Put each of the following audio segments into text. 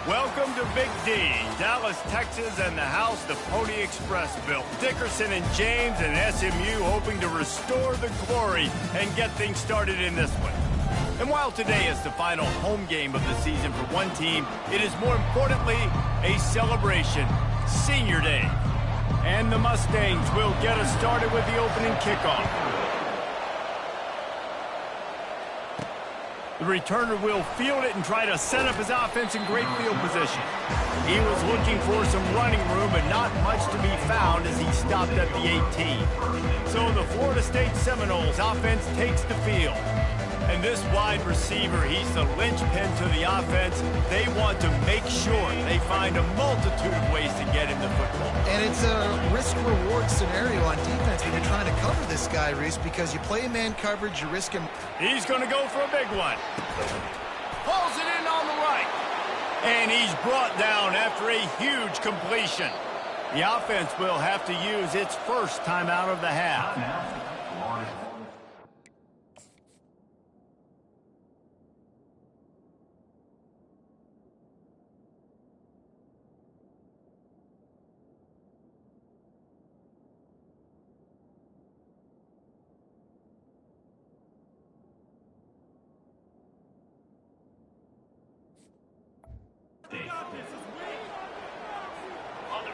Welcome to Big D, Dallas, Texas, and the house the Pony Express built. Dickerson and James and SMU hoping to restore the glory and get things started in this one. And while today is the final home game of the season for one team, it is more importantly a celebration, Senior Day. And the Mustangs will get us started with the opening kickoff. The returner will field it and try to set up his offense in great field position. He was looking for some running room, but not much to be found as he stopped at the 18. So the Florida State Seminoles offense takes the field. And this wide receiver, he's the linchpin to the offense. They want to make sure they find a multitude of ways to get him the football. And it's a risk-reward scenario on defense when you're trying to cover this guy, Reese, because you play man coverage, you risk him. He's going to go for a big one. Pulls it in on the right. And he's brought down after a huge completion. The offense will have to use its first timeout of the half.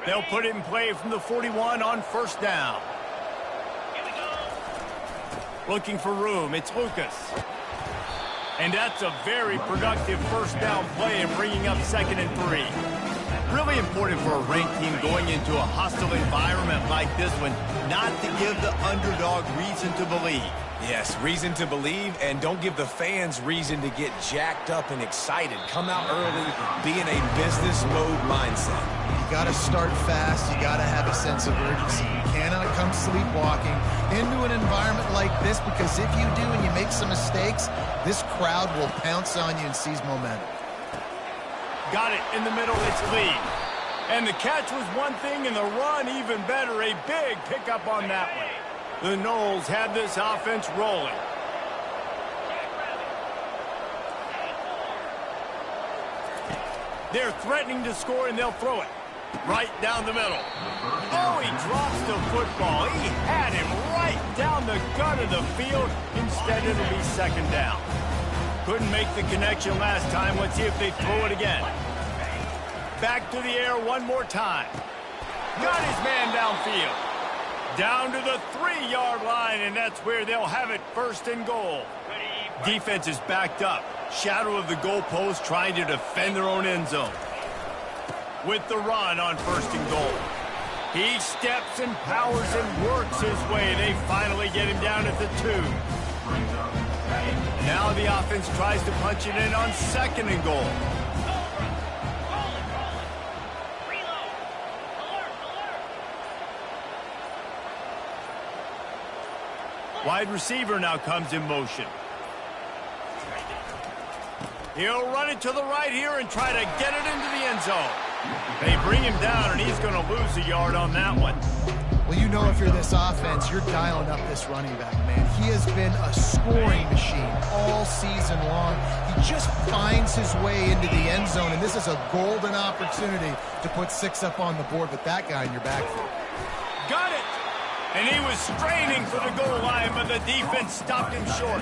They'll put it in play from the 41 on first down. Looking for room, it's Lucas. And that's a very productive first down play and bringing up 2nd and 3. Really important for a ranked team going into a hostile environment like this one, not to give the underdog reason to believe. Yes, reason to believe, and don't give the fans reason to get jacked up and excited. Come out early, be in a business mode mindset. You got to start fast. You got to have a sense of urgency. You cannot come sleepwalking into an environment like this, because if you do and you make some mistakes, this crowd will pounce on you and seize momentum. Got it in the middle, it's Lee. And the catch was one thing, and the run even better. A big pickup on that one. The Noles have this offense rolling. They're threatening to score, and they'll throw it right down the middle. Oh, he drops the football. He had him right down the gut of the field. Instead, it'll be 2nd down. Couldn't make the connection last time. Let's see if they throw it again. Back to the air one more time. Got his man downfield. Down to the 3-yard line, and that's where they'll have it, 1st and goal. Defense is backed up. Shadow of the goalpost, trying to defend their own end zone. With the run on 1st and goal. He steps and powers and works his way. They finally get him down at the 2. Now the offense tries to punch it in on 2nd and goal. Wide receiver now comes in motion. He'll run it to the right here and try to get it into the end zone. They bring him down, and he's going to lose a yard on that one. Well, you know, if you're this offense, you're dialing up this running back, man. He has been a scoring machine all season long. He just finds his way into the end zone, and this is a golden opportunity to put 6 up on the board with that guy in your backfield. Got it! And he was straining for the goal line, but the defense stopped him short.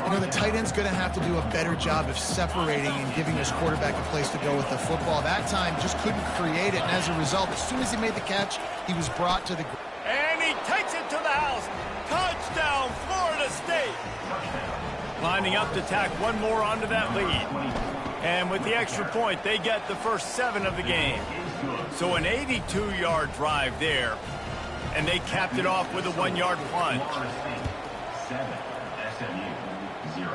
You know, the tight end's going to have to do a better job of separating and giving his quarterback a place to go with the football. That time just couldn't create it, and as a result, as soon as he made the catch, he was brought to the ground. And he takes it to the house. Touchdown, Florida State. Lining up to tack one more onto that lead. And with the extra point, they get the first 7 of the game. So an 82-yard drive there. And they capped it off with a 1-yard plunge. 7, SMU 0.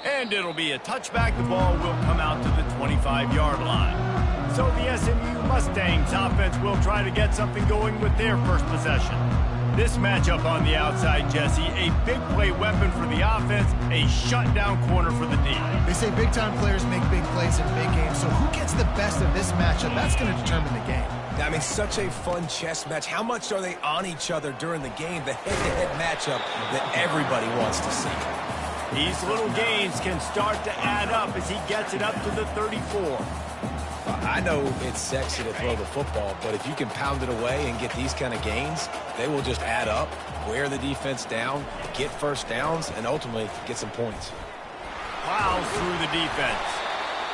And it'll be a touchback. The ball will come out to the 25-yard line. So the SMU Mustangs offense will try to get something going with their first possession. This matchup on the outside, Jesse, a big play weapon for the offense, a shutdown corner for the D. They say big-time players make big plays in big games, so who gets the best of this matchup? That's going to determine the game. I mean, such a fun chess match. How much are they on each other during the game? The head-to-head matchup that everybody wants to see. These little gains can start to add up as he gets it up to the 34. I know it's sexy to throw the football, but if you can pound it away and get these kind of gains, they will just add up, wear the defense down, get first downs, and ultimately get some points. Plows through the defense.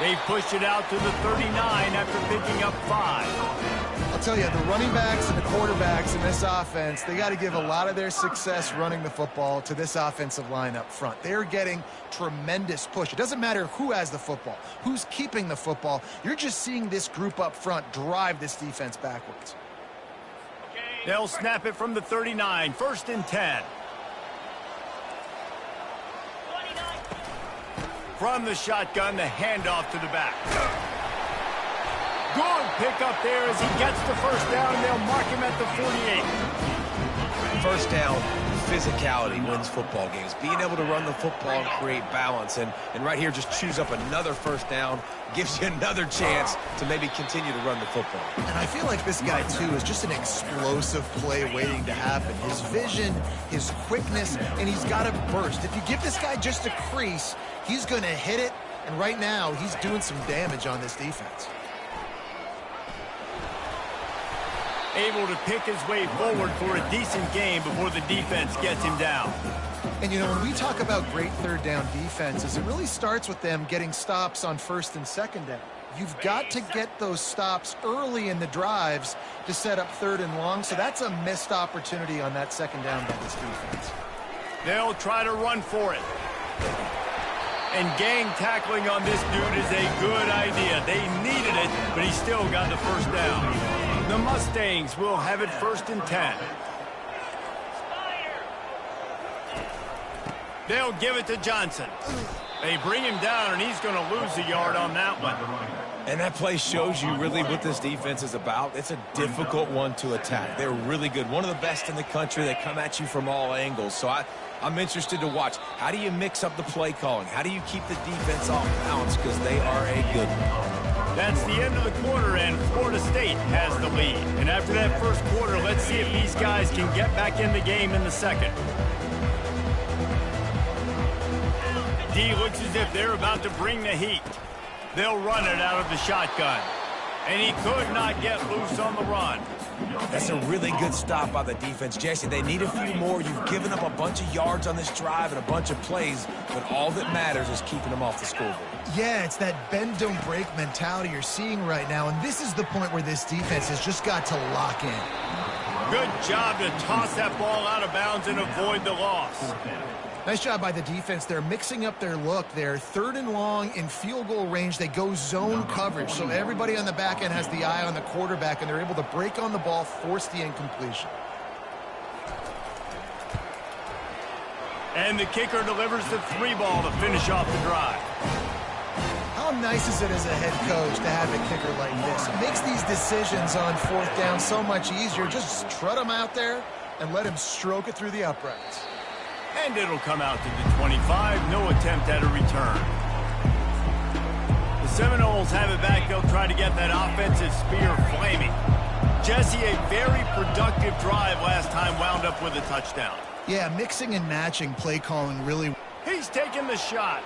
They push it out to the 39 after picking up 5. I'll tell you, the running backs and the quarterbacks in this offense, they got to give a lot of their success running the football to this offensive line up front. They're getting tremendous push. It doesn't matter who has the football, who's keeping the football. You're just seeing this group up front drive this defense backwards. They'll snap it from the 39, 1st and 10. From the shotgun, the handoff to the back. Good pickup there as he gets the first down. They'll mark him at the 48. First down, physicality wins football games. Being able to run the football and create balance. And right here, just choose up another first down. Gives you another chance to maybe continue to run the football. And I feel like this guy, too, is just an explosive play waiting to happen. His vision, his quickness, and he's got a burst. If you give this guy just a crease, he's going to hit it. And right now, he's doing some damage on this defense. Able to pick his way forward for a decent game before the defense gets him down. And, you know, when we talk about great third down defenses, it really starts with them getting stops on 1st and 2nd down. You've got to get those stops early in the drives to set up 3rd and long, so that's a missed opportunity on that 2nd down by this defense. They'll try to run for it. And gang tackling on this dude is a good idea. They needed it, but he still got the first down. The Mustangs will have it 1st and 10. They'll give it to Johnson. They bring him down, and he's going to lose a yard on that one. And that play shows you really what this defense is about. It's a difficult one to attack. They're really good. One of the best in the country. They come at you from all angles. So I'm interested to watch. How do you mix up the play calling? How do you keep the defense off balance? Because they are a good one. That's the end of the quarter, and Florida State has the lead. And after that first quarter, let's see if these guys can get back in the game in the second. D looks as if they're about to bring the heat. They'll run it out of the shotgun. And he could not get loose on the run. That's a really good stop by the defense. Jesse, they need a few more. You've given up a bunch of yards on this drive and a bunch of plays, but all that matters is keeping them off the scoreboard. Yeah, it's that bend, don't break mentality you're seeing right now, and this is the point where this defense has just got to lock in. Good job to toss that ball out of bounds and avoid the loss. Nice job by the defense. They're mixing up their look. They're 3rd and long in field goal range. They go zone coverage, so everybody on the back end has the eye on the quarterback, and they're able to break on the ball, force the incompletion. And the kicker delivers the 3 ball to finish off the drive. How nice is it as a head coach to have a kicker like this? It makes these decisions on 4th down so much easier. Just trot him out there and let him stroke it through the uprights. And it'll come out to the 25. No attempt at a return. The Seminoles have it back. They'll try to get that offensive spear flaming. Jesse, a very productive drive last time wound up with a touchdown. Yeah, mixing and matching play calling really. He's taking the shot.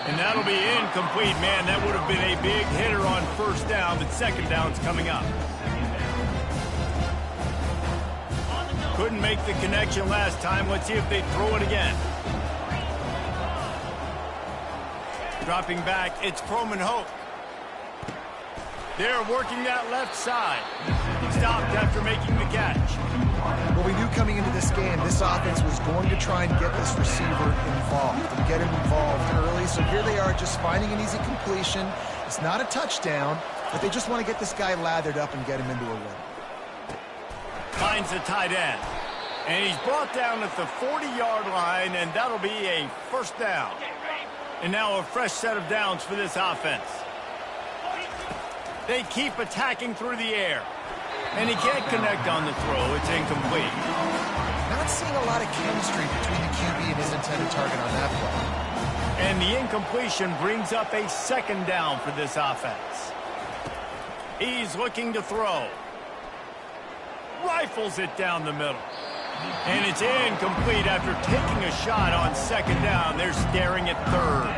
And that'll be incomplete. Man, that would have been a big hitter on 1st down, but 2nd down's coming up. Couldn't make the connection last time. Let's see if they throw it again. Dropping back, it's Proman Hope. They're working that left side. Stopped after making the catch. Well, we knew coming into this game, this offense was going to try and get this receiver involved and get him involved early. So here they are just finding an easy completion. It's not a touchdown, but they just want to get this guy lathered up and get him into a run. Finds the tight end. And he's brought down at the 40-yard line, and that'll be a 1st down. And now a fresh set of downs for this offense. They keep attacking through the air. And he can't connect on the throw. It's incomplete. Not seeing a lot of chemistry between the QB and his intended target on that play. And the incompletion brings up a 2nd down for this offense. He's looking to throw. Rifles it down the middle. And it's incomplete after taking a shot on second down. They're staring at third.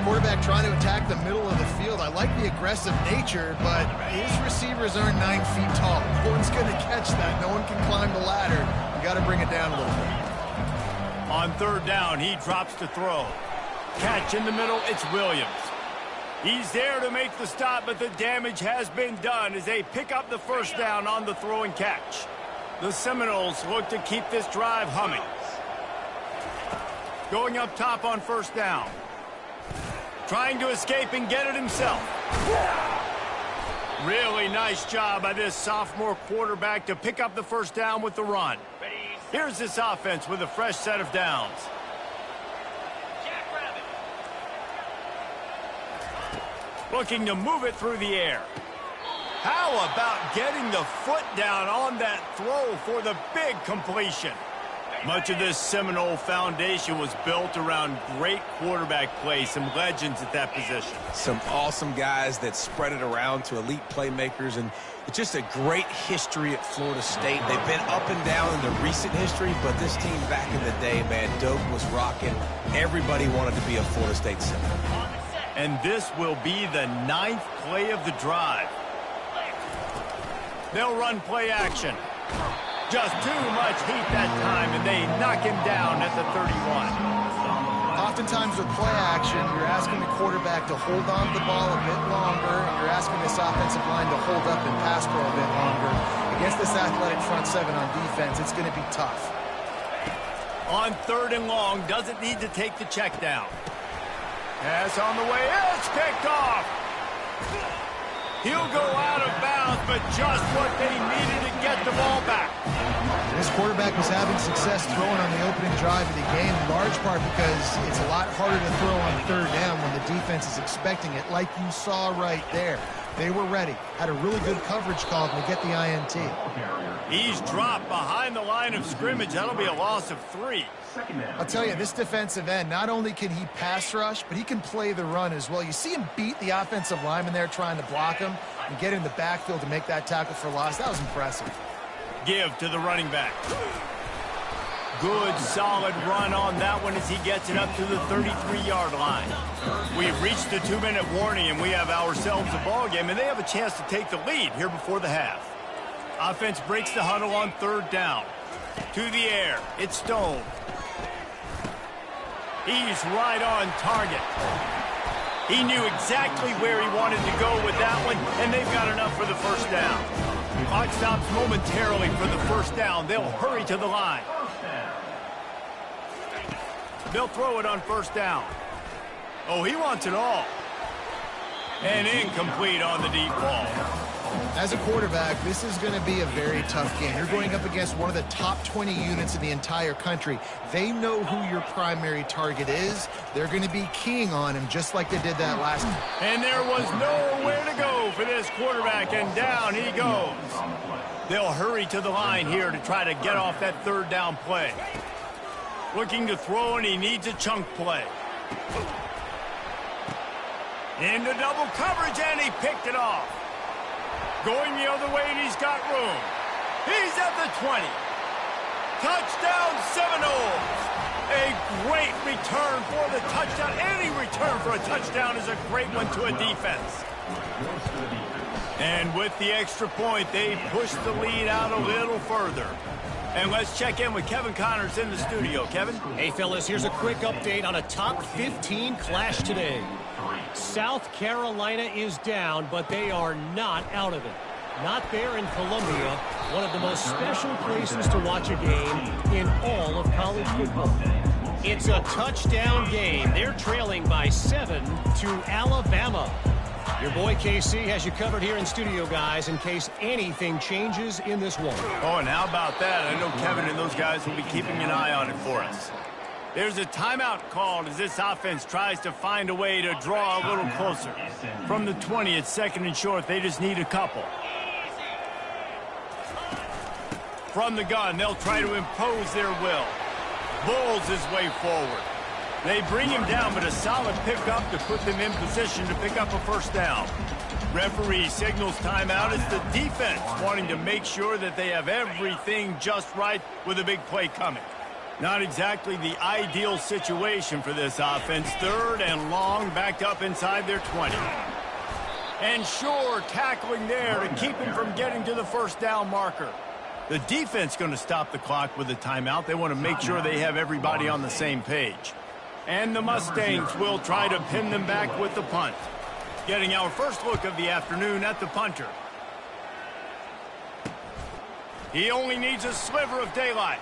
Quarterback trying to attack the middle of the field. I like the aggressive nature, but his receivers aren't 9 feet tall. No one's going to catch that. No one can climb the ladder. You got to bring it down a little bit. On third down, he drops to throw. Catch in the middle, it's Williams. He's there to make the stop, but the damage has been done as they pick up the first down on the throw and catch. The Seminoles look to keep this drive humming. Going up top on first down. Trying to escape and get it himself. Really nice job by this sophomore quarterback to pick up the first down with the run. Here's this offense with a fresh set of downs. Looking to move it through the air. How about getting the foot down on that throw for the big completion? Much of this Seminole foundation was built around great quarterback play, some legends at that position. Some awesome guys that spread it around to elite playmakers, and it's just a great history at Florida State. They've been up and down in the recent history, but this team back in the day, man, Doak was rocking. Everybody wanted to be a Florida State Seminole. And this will be the 9th play of the drive. They'll run play action. Just too much heat that time, and they knock him down at the 31. Oftentimes with play action, you're asking the quarterback to hold on to the ball a bit longer, and you're asking this offensive line to hold up and pass pro a bit longer. Against this athletic front seven on defense, it's going to be tough. On third and long, doesn't need to take the check down. Pass on the way, it's kicked off. He'll go out of bounds, but just what they needed to get the ball back. This quarterback was having success throwing on the opening drive of the game, in large part because it's a lot harder to throw on third down when the defense is expecting it, like you saw right there. They were ready, had a really good coverage call to get the INT. He's dropped behind the line of scrimmage. That'll be a loss of 3. I'll tell you, this defensive end, not only can he pass rush, but he can play the run as well. You see him beat the offensive lineman there trying to block him and get in the backfield to make that tackle for loss. That was impressive. Give to the running back. Good, solid run on that one as he gets it up to the 33-yard line. We've reached the 2-minute warning, and we have ourselves a ball game, and they have a chance to take the lead here before the half. Offense breaks the huddle on third down. To the air, it's Stone. He's right on target. He knew exactly where he wanted to go with that one, and they've got enough for the first down. Clock stops momentarily for the first down. They'll hurry to the line. They'll throw it on first down. Oh, he wants it all. And incomplete on the deep ball. As a quarterback, this is going to be a very tough game. You're going up against one of the top 20 units in the entire country. They know who your primary target is. They're going to be keying on him just like they did that last time. And there was nowhere to go for this quarterback, and down he goes. They'll hurry to the line here to try to get off that third down play. Looking to throw, and he needs a chunk play. Into double coverage, and he picked it off. Going the other way, and he's got room. He's at the 20. Touchdown, Seminoles. A great return for the touchdown. Any return for a touchdown is a great one to a defense. And with the extra point, they push the lead out a little further. And let's check in with Kevin Connors in the studio. Kevin? Hey, fellas, here's a quick update on a top 15 clash today. South Carolina is down, but they are not out of it. Not there in Columbia, one of the most special places to watch a game in all of college football. It's a touchdown game. They're trailing by 7 to Alabama. Your boy KC has you covered here in studio, guys, in case anything changes in this one. Oh, and how about that? I know Kevin and those guys will be keeping an eye on it for us. There's a timeout called as this offense tries to find a way to draw a little closer. From the 20, it's second and short. They just need a couple. From the gun, they'll try to impose their will. Bulls his way forward. They bring him down, but a solid pickup to put them in position to pick up a first down. Referee signals timeout as the defense wanting to make sure that they have everything just right with a big play coming. Not exactly the ideal situation for this offense. 3rd and long, backed up inside their 20. And sure, tackling there to keep him from getting to the first down marker. The defense going to stop the clock with a timeout. They want to make sure they have everybody on the same page. And the Mustangs will try to pin them back with the punt. Getting our first look of the afternoon at the punter. He only needs a sliver of daylight.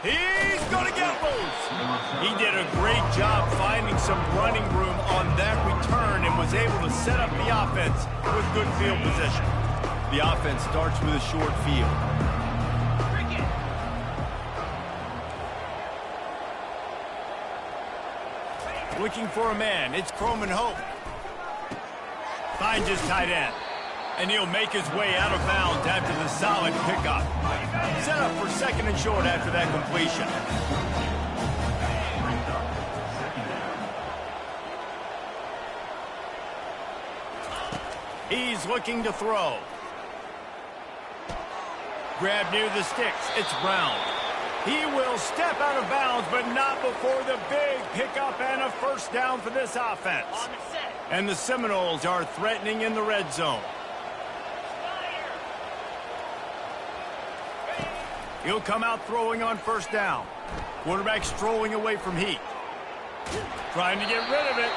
He's going to get loose. He did a great job finding some running room on that return and was able to set up the offense with good field position. The offense starts with a short field. Looking for a man. It's Croman Hope. Finds his tight end. And he'll make his way out of bounds after the solid pickup. Set up for 2nd and short after that completion. He's looking to throw. Grab near the sticks. It's Brown. He will step out of bounds, but not before the big pickup and a first down for this offense. And the Seminoles are threatening in the red zone. He'll come out throwing on first down. Quarterback strolling away from Heat. Trying to get rid of it.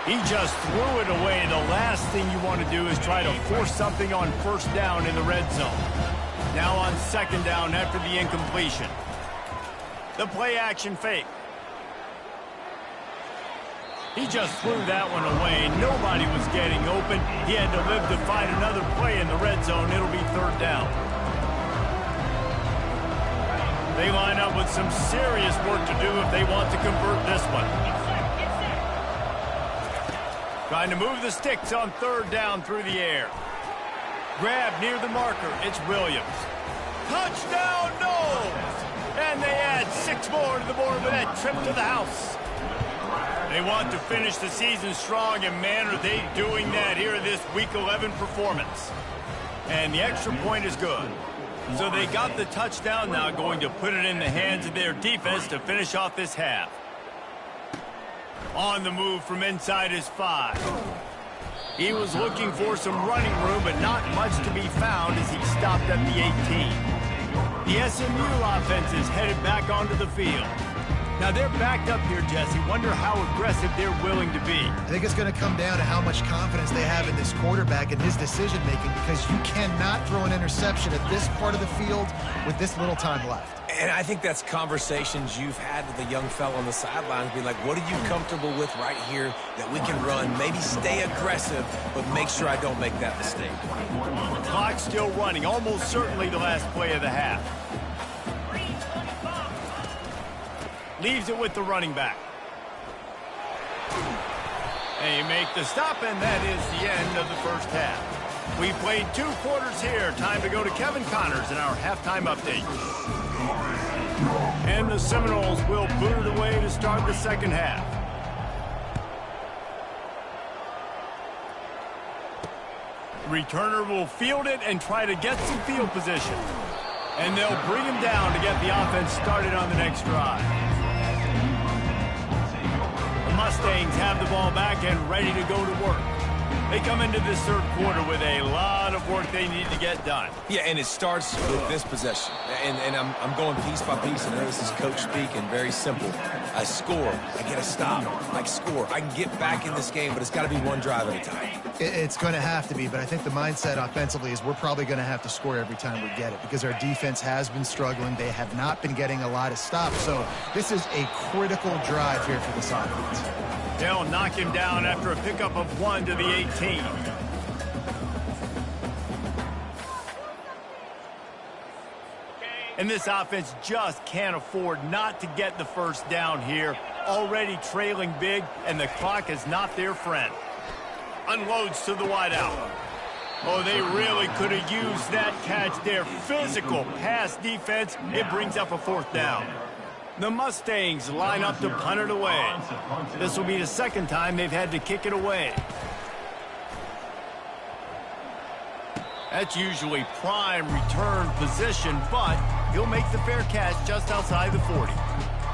He just threw it away. The last thing you want to do is try to force something on first down in the red zone. Now on 2nd down after the incompletion. The play action fake. He just threw that one away. Nobody was getting open. He had to live to find another play in the red zone. It'll be 3rd down. They line up with some serious work to do if they want to convert this one. Trying to move the sticks on 3rd down through the air. Grab near the marker. It's Williams. Touchdown, no! And they add 6 more to the board with that trip to the house. They want to finish the season strong, and man, are they doing that here in this Week 11 performance. And the extra point is good. So they got the touchdown, now going to put it in the hands of their defense to finish off this half. On the move from inside his 5. He was looking for some running room, but not much to be found as he stopped at the 18. The SMU offense is headed back onto the field. Now they're backed up here, Jesse. Wonder how aggressive they're willing to be. I think it's going to come down to how much confidence they have in this quarterback and his decision-making, because you cannot throw an interception at this part of the field with this little time left. And I think that's conversations you've had with the young fella on the sidelines, being like, what are you comfortable with right here that we can run? Maybe stay aggressive, but make sure I don't make that mistake. The clock's still running, almost certainly the last play of the half. Leaves it with the running back. They make the stop, and that is the end of the first half. We played 2 quarters here. Time to go to Kevin Connors in our halftime update. And the Seminoles will boot it away to start the second half. The returner will field it and try to get some field position. And they'll bring him down to get the offense started on the next drive. The Mustangs have the ball back and ready to go to work. They come into this 3rd quarter with a lot of work they need to get done. Yeah, and it starts with this possession. And I'm going piece by piece, and I know this is coach speaking, very simple. I score, I get a stop, I score. I can get back in this game, but it's got to be one drive at a time. It's going to have to be, but I think the mindset offensively is we're probably going to have to score every time we get it, because our defense has been struggling. They have not been getting a lot of stops, so this is a critical drive here for this offense. They'll knock him down after a pickup of 1 to the 18. And this offense just can't afford not to get the first down here. Already trailing big, and the clock is not their friend. Unloads to the wideout. Oh, they really could have used that catch there. Physical pass defense. It brings up a 4th down. The Mustangs line up to punt it away. This will be the second time they've had to kick it away. That's usually prime return position, but he'll make the fair catch just outside the 40.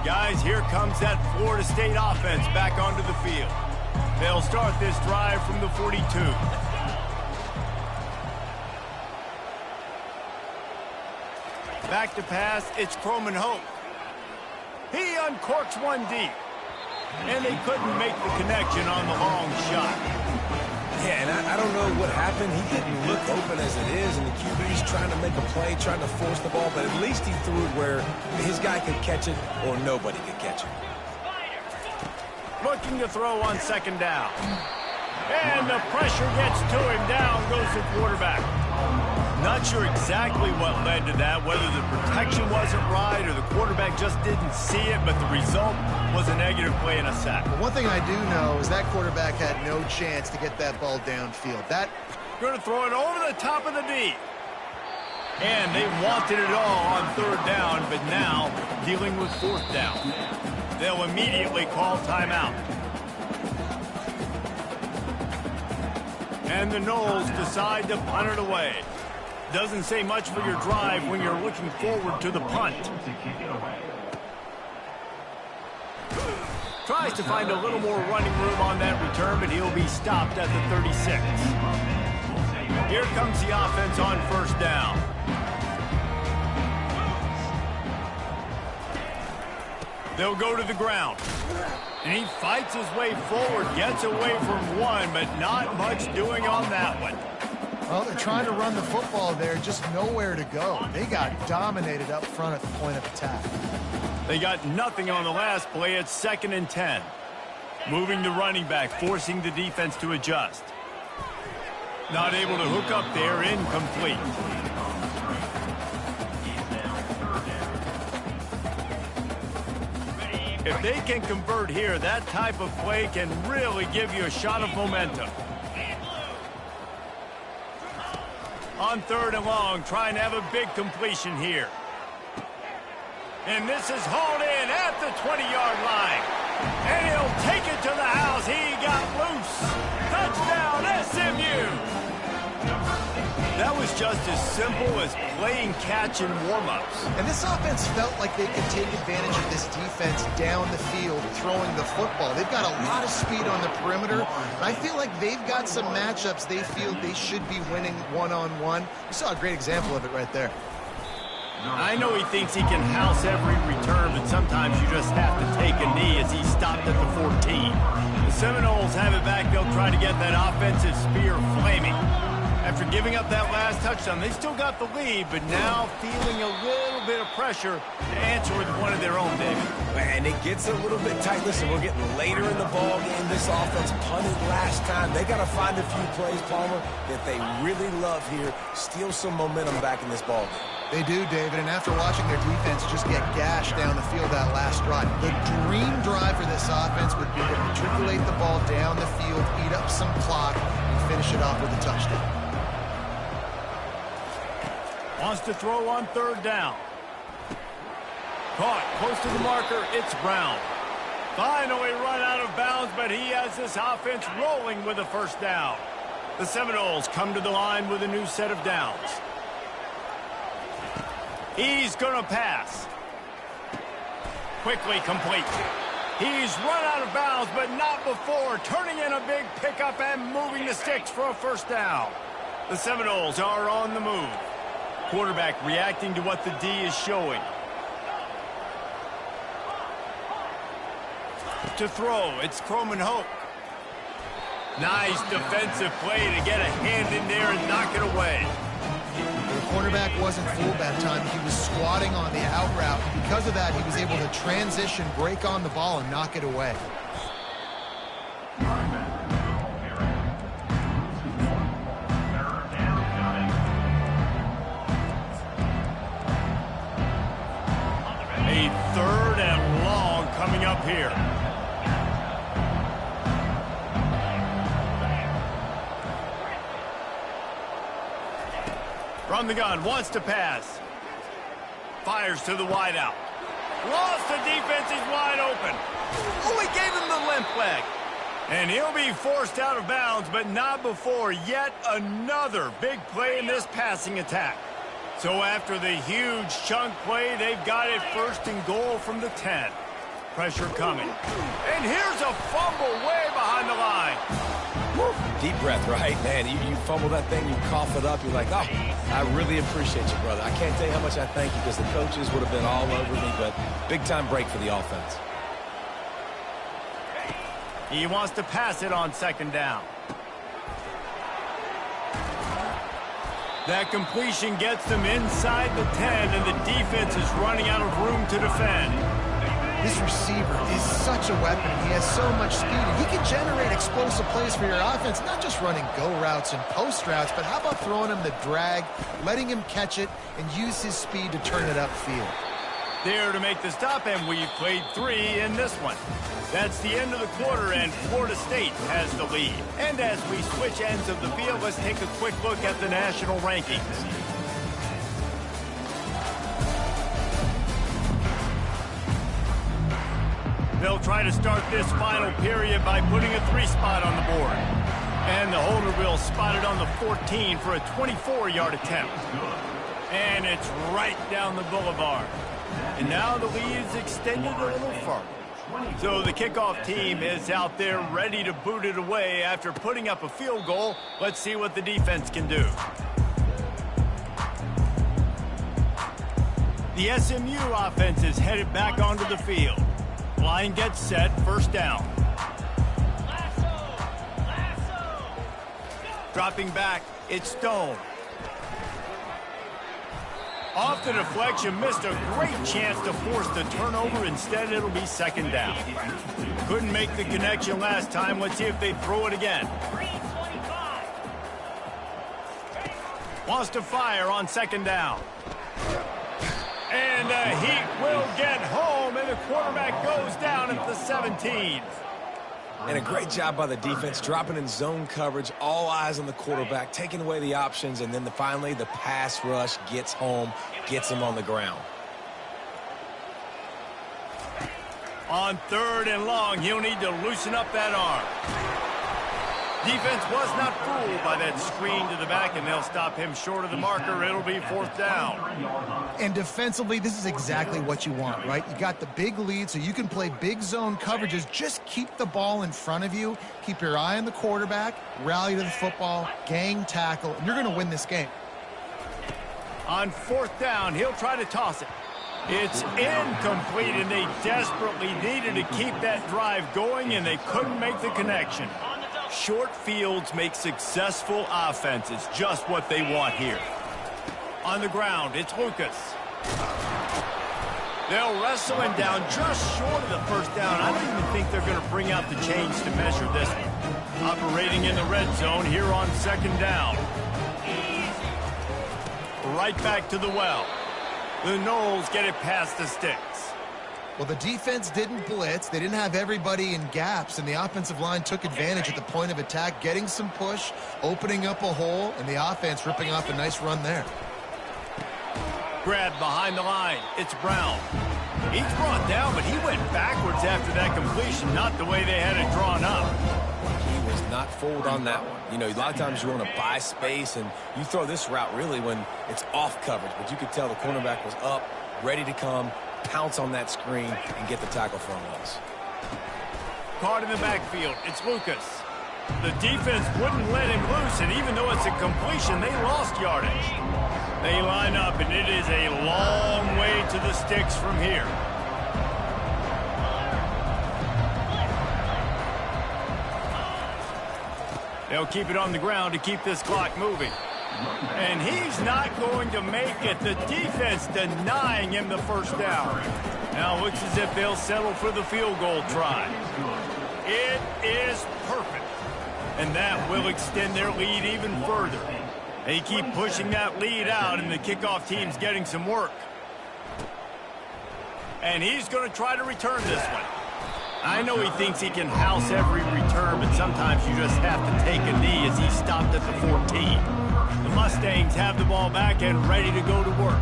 Guys, here comes that Florida State offense back onto the field. They'll start this drive from the 42. Back to pass, it's Croman Hope. He uncorks one deep. And they couldn't make the connection on the long shot. Yeah, and I don't know what happened. He didn't look open as it is, and the QB's trying to make a play, trying to force the ball, but at least he threw it where his guy could catch it or nobody could catch it. Looking to throw on second down. And the pressure gets to him. Down goes the quarterback. Not sure exactly what led to that, whether the protection wasn't right or the quarterback just didn't see it, but the result was a negative play and a sack. But one thing I do know is that quarterback had no chance to get that ball downfield. Going to throw it over the top of the D. And they wanted it all on third down, but now dealing with fourth down. They'll immediately call timeout. And the Noles decide to punt it away. Doesn't say much for your drive when you're looking forward to the punt. Tries to find a little more running room on that return, but he'll be stopped at the 36. Here comes the offense on first down. They'll go to the ground. And he fights his way forward, gets away from one, but not much doing on that one. Well, they're trying to run the football there, just nowhere to go. They got dominated up front at the point of attack. They got nothing on the last play. It's 2nd and 10. Moving the running back, forcing the defense to adjust. Not able to hook up there, incomplete. If they can convert here, that type of play can really give you a shot of momentum. On third and long, trying to have a big completion here. And this is hauled in at the 20-yard line. And he'll take it to the house. He got loose. Touchdown, SMU. That was just as simple as playing catch in warm-ups. And this offense felt like they could take advantage of this defense down the field, throwing the football. They've got a lot of speed on the perimeter. And I feel like they've got some matchups they feel they should be winning one-on-one. You saw a great example of it right there. I know he thinks he can house every return, but sometimes you just have to take a knee as he stopped at the 14. The Seminoles have it back. They'll try to get that offensive spear flaming. After giving up that last touchdown, they still got the lead, but now feeling a little bit of pressure to answer with one of their own, David. And it gets a little bit tight. Listen, we're getting later in the ball game. This offense punted last time. They got to find a few plays, Palmer, that they really love here. Steal some momentum back in this ball game. They do, David, and after watching their defense just get gashed down the field that last drive, the dream drive for this offense would be to matriculate the ball down the field, eat up some clock, and finish it off with a touchdown. Wants to throw on third down. Caught close to the marker. It's Brown. Finally run out of bounds, but he has this offense rolling with a first down. The Seminoles come to the line with a new set of downs. He's going to pass. Quickly complete. He's run out of bounds, but not before turning in a big pickup and moving the sticks for a first down. The Seminoles are on the move. Quarterback reacting to what the D is showing. To throw, it's Croman Hope. Nice defensive play to get a hand in there and knock it away. The quarterback wasn't fooled that time. He was squatting on the out route. Because of that, he was able to transition, break on the ball, and knock it away. A third and long coming up here. From the gun, wants to pass. Fires to the wideout. Lost, the defense is wide open. Oh, he gave him the limp leg. And he'll be forced out of bounds, but not before yet another big play in this passing attack. So after the huge chunk play, they've got it 1st and goal from the 10. Pressure coming. And here's a fumble way behind the line. Woo. Deep breath, right? Man, you fumble that thing, you cough it up, you're like, oh, I really appreciate you, brother. I can't tell you how much I thank you because the coaches would have been all over me, but big-time break for the offense. He wants to pass it on 2nd down. That completion gets them inside the 10, and the defense is running out of room to defend. This receiver is such a weapon. He has so much speed. He can generate explosive plays for your offense, not just running go routes and post routes, but how about throwing him the drag, letting him catch it, and use his speed to turn it upfield. There to make the stop, and we've played 3 in this one. That's the end of the quarter, and Florida State has the lead. And as we switch ends of the field, let's take a quick look at the national rankings. They'll try to start this final period by putting a 3 spot on the board. And the holder will spot it on the 14 for a 24-yard attempt. And it's right down the boulevard. And now the lead is extended a little further. So the kickoff team is out there ready to boot it away after putting up a field goal. Let's see what the defense can do. The SMU offense is headed back onto the field. Line gets set, 1st down. Dropping back, it's Stone. Off the deflection, missed a great chance to force the turnover. Instead, it'll be 2nd down. Couldn't make the connection last time. Let's see if they throw it again. Wants to fire on 2nd down. And the Heat will get home, and the quarterback goes down at the 17. And a great job by the defense, dropping in zone coverage, all eyes on the quarterback, taking away the options, and then finally the pass rush gets home, gets him on the ground. On 3rd and long, he'll need to loosen up that arm. Defense was not fooled by that screen to the back, and they'll stop him short of the marker. It'll be 4th down. And defensively, this is exactly what you want, right? You got the big lead, so you can play big zone coverages. Just keep the ball in front of you. Keep your eye on the quarterback. Rally to the football. Gang tackle. And you're going to win this game. On 4th down, he'll try to toss it. It's incomplete, and they desperately needed to keep that drive going, and they couldn't make the connection. Short fields make successful offenses, just what they want here. On the ground, it's Lucas. They'll wrestle him down just short of the 1st down. I don't even think they're going to bring out the chains to measure this one. Operating in the red zone here on 2nd down. Right back to the well. The Noles get it past the sticks. Well, the defense didn't blitz. They didn't have everybody in gaps, and the offensive line took advantage at the point of attack, getting some push, opening up a hole, and the offense ripping off a nice run there. Grabbed behind the line. It's Brown. He's brought down, but he went backwards after that completion, not the way they had it drawn up. He was not fooled on that one. You know, a lot of times you want to buy space, and you throw this route really when it's off coverage, but you could tell the cornerback was up, ready to come, pounce on that screen, and get the tackle for a loss. Caught in the backfield. It's Lucas. The defense wouldn't let him loose, and even though it's a completion, they lost yardage. They line up, and it is a long way to the sticks from here. They'll keep it on the ground to keep this clock moving. And he's not going to make it. The defense denying him the 1st down. Now it looks as if they'll settle for the field goal try. It is perfect. And that will extend their lead even further. They keep pushing that lead out, and the kickoff team's getting some work. And he's going to try to return this one. I know he thinks he can house every return, but sometimes you just have to take a knee as he stopped at the 14. The Mustangs have the ball back and ready to go to work.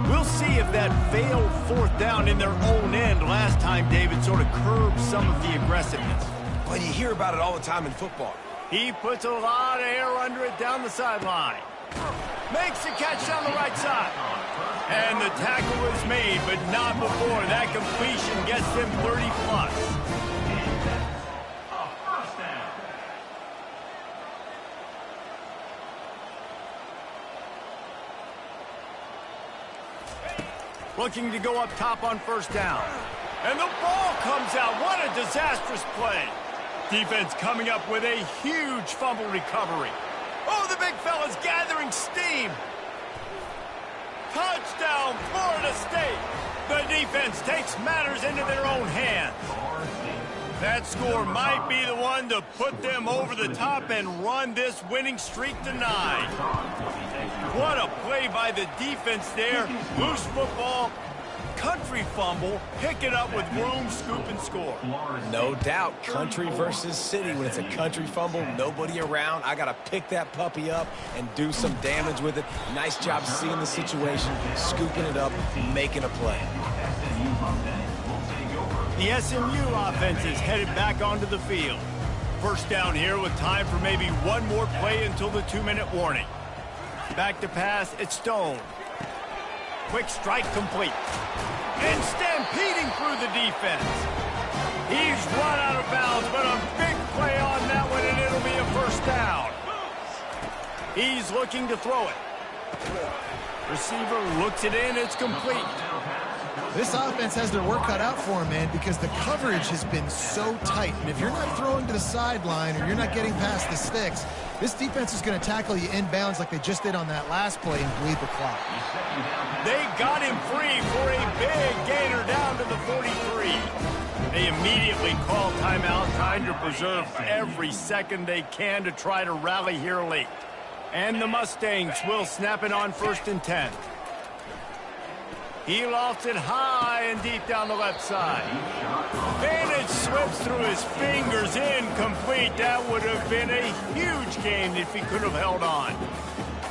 We'll see if that failed fourth down in their own end last time, David, sort of curbed some of the aggressiveness. Well, you hear about it all the time in football. He puts a lot of air under it down the sideline. Makes the catch down the right side. And the tackle was made, but not before. That completion gets them 30+. Looking to go up top on first down. And the ball comes out. What a disastrous play. Defense coming up with a huge fumble recovery. Oh, the big fella's gathering steam. Touchdown, Florida State. The defense takes matters into their own hands. That score might be the one to put them over the top and run this winning streak to 9. What a play by the defense there. Loose football, country fumble, pick it up with room, scoop, and score. No doubt, country versus city. When it's a country fumble, nobody around. I got to pick that puppy up and do some damage with it. Nice job seeing the situation, scooping it up, making a play. The SMU offense is headed back onto the field. First down here with time for maybe one more play until the 2-minute warning. Back to pass, it's Stone. Quick strike complete. And stampeding through the defense. He's run out of bounds, but a big play on that one, and it'll be a first down. He's looking to throw it. Receiver looks it in, it's complete. This offense has their work cut out for them, man, because the coverage has been so tight. And if you're not throwing to the sideline or you're not getting past the sticks, this defense is going to tackle you inbounds like they just did on that last play and bleed the clock. They got him free for a big gainer down to the 43. They immediately call timeout, trying to preserve every second they can to try to rally here late. And the Mustangs will snap it on 1st and 10. He lofts it high and deep down the left side. Vantage slips through his fingers, incomplete. That would have been a huge gain if he could have held on.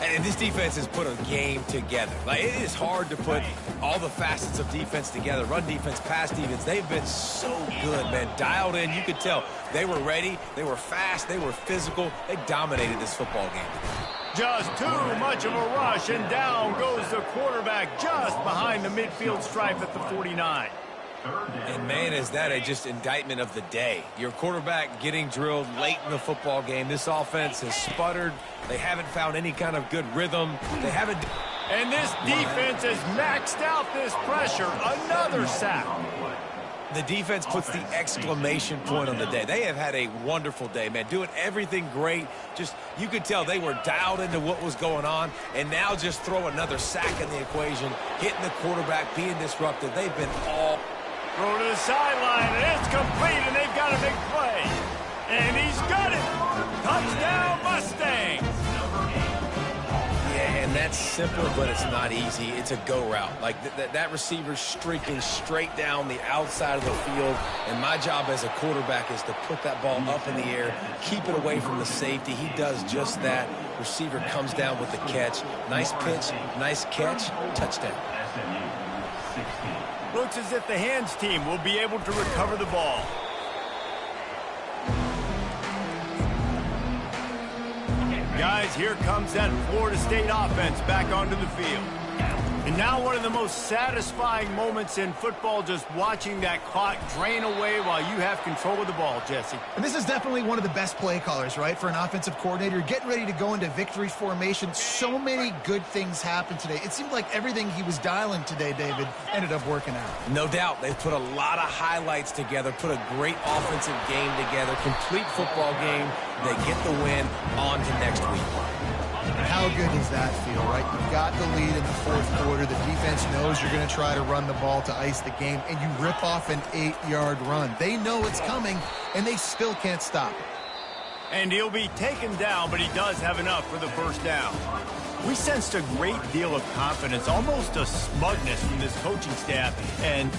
And this defense has put a game together. Like, it is hard to put all the facets of defense together. Run defense, pass defense. They've been so good, man. Dialed in. You could tell they were ready. They were fast. They were physical. They dominated this football game. Just too much of a rush, and down goes the quarterback just behind the midfield stripe at the 49. And, man, is that just indictment of the day. Your quarterback getting drilled late in the football game. This offense has sputtered. They haven't found any kind of good rhythm. They haven't. And this defense has maxed out this pressure. Another sack. The defense puts the exclamation point on the day. They have had a wonderful day, man. Doing everything great. Just, you could tell they were dialed into what was going on. And now just throw another sack in the equation. Hitting the quarterback, being disruptive. They've been all... Throw to the sideline, and it's complete, and they've got a big play. And he's got it. Touchdown, Mustangs. Yeah, and that's simple, but it's not easy. It's a go route. Like, that receiver's streaking straight down the outside of the field, and my job as a quarterback is to put that ball up in the air, keep it away from the safety. He does just that. Receiver comes down with the catch. Nice pitch, nice catch, touchdown. Looks as if the hands team will be able to recover the ball. Guys, here comes that Florida State offense back onto the field. And now one of the most satisfying moments in football, just watching that clock drain away while you have control of the ball, Jesse. And this is definitely one of the best play callers, right, for an offensive coordinator. Getting ready to go into victory formation. So many good things happened today. It seemed like everything he was dialing today, David, ended up working out. No doubt. They've put a lot of highlights together, put a great offensive game together, complete football game. They get the win. On to next week. How good does that feel, right? You've got the lead in the fourth quarter. The defense knows you're going to try to run the ball to ice the game, and you rip off an 8-yard run. They know it's coming, and they still can't stop it. And he'll be taken down, but he does have enough for the first down. We sensed a great deal of confidence, almost a smugness from this coaching staff, and